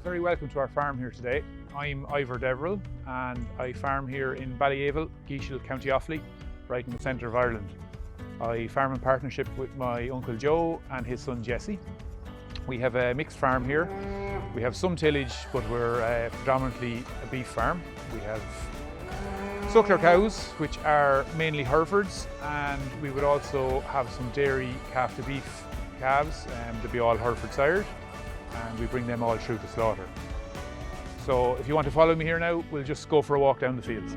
Very welcome to our farm here today. I'm Ivor and I farm here in Ballyavel, Geeshill, County Offaly, right in the centre of Ireland. I farm in partnership with my Uncle Joe and his son Jesse. We have a mixed farm here. We have some tillage, but we're predominantly a beef farm. We have suckler cows, which are mainly Herefords, and we would also have some dairy calf to beef calves, they'll be all Hereford sired, and we bring them all through to slaughter. So if you want to follow me here now, we'll just go for a walk down the fields.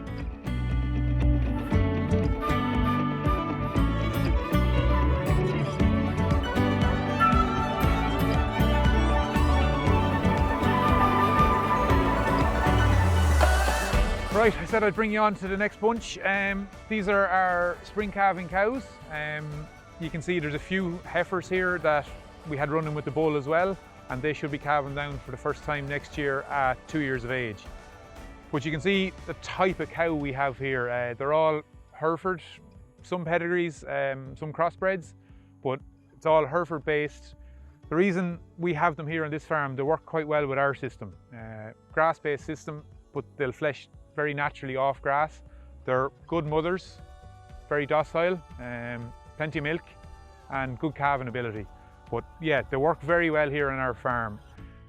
Right, I said I'd bring you on to the next bunch. These are our spring calving cows. You can see there's a few heifers here that we had running with the bull as well, and they should be calving down for the first time next year at 2 years of age. But you can see the type of cow we have here. They're all Hereford, some pedigrees, some crossbreds, but it's all Hereford based. The reason we have them here on this farm, they work quite well with our system. Grass-based system, but they'll flesh very naturally off grass. They're good mothers, very docile, plenty of milk and good calving ability. But yeah, they work very well here on our farm.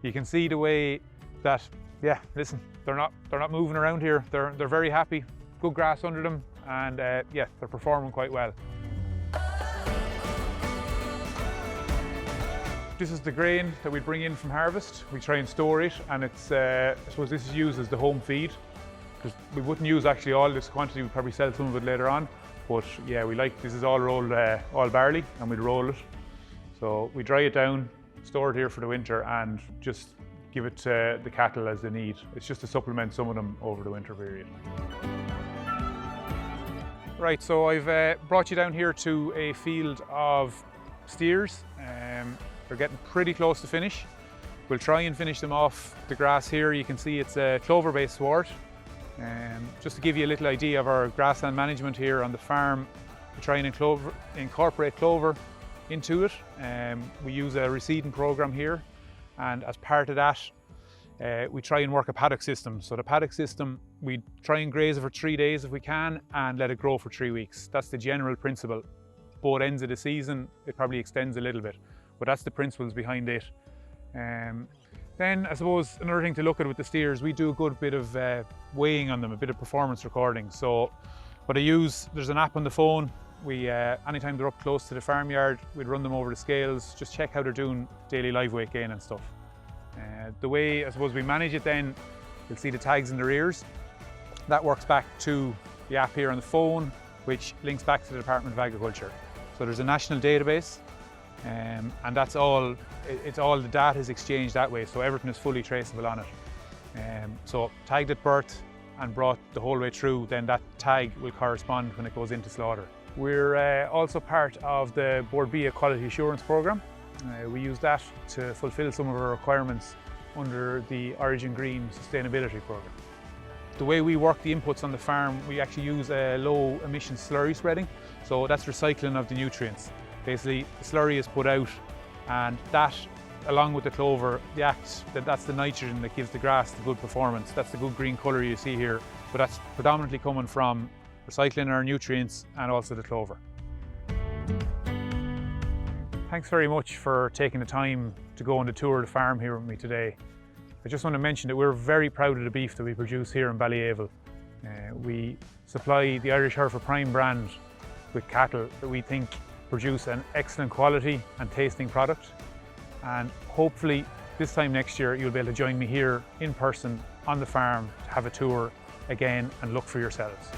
You can see the way that, yeah, listen, they're not moving around here. They're very happy, good grass under them, and yeah, they're performing quite well. This is the grain that we bring in from harvest. We try and store it, and it's, I suppose this is used as the home feed. Because we wouldn't use actually all this quantity, we'd probably sell some of it later on. But yeah, this is all rolled, all barley, and we'd roll it. So we dry it down, store it here for the winter, and just give it to the cattle as they need. It's just to supplement some of them over the winter period. Right, so I've brought you down here to a field of steers. They're getting pretty close to finish. We'll try and finish them off the grass here. You can see it's a clover-based sward. Just to give you a little idea of our grassland management here on the farm, we try and incorporate clover into it. We use a reseeding program here, and as part of that we try and work a paddock system. So the paddock system, we try and graze it for 3 days if we can and let it grow for 3 weeks. That's the general principle. Both ends of the season it probably extends a little bit, but that's the principles behind it. Then I suppose another thing to look at with the steers, we do a good bit of weighing on them, a bit of performance recording. So what I use, there's an app on the phone. We, anytime they're up close to the farmyard, we'd run them over the scales, just check how they're doing daily live weight gain and stuff. The way I suppose we manage it then, you'll see the tags in their ears. That works back to the app here on the phone, which links back to the Department of Agriculture. So there's a national database, and that's all, all the data is exchanged that way, so everything is fully traceable on it. So tagged at birth and brought the whole way through, then that tag will correspond when it goes into slaughter. We're also part of the Board B Quality Assurance Programme. We use that to fulfil some of our requirements under the Origin Green Sustainability Programme. The way we work the inputs on the farm, we actually use a low emission slurry spreading, so that's recycling of the nutrients. Basically, the slurry is put out, and that, along with the clover, that's the nitrogen that gives the grass the good performance. That's the good green colour you see here, but that's predominantly coming from recycling our nutrients and also the clover. Thanks very much for taking the time to go on the tour of the farm here with me today. I just want to mention that we're very proud of the beef that we produce here in Ballyavel. We supply the Irish Hereford Prime brand with cattle that we think produce an excellent quality and tasting product. And hopefully this time next year you'll be able to join me here in person on the farm to have a tour again and look for yourselves.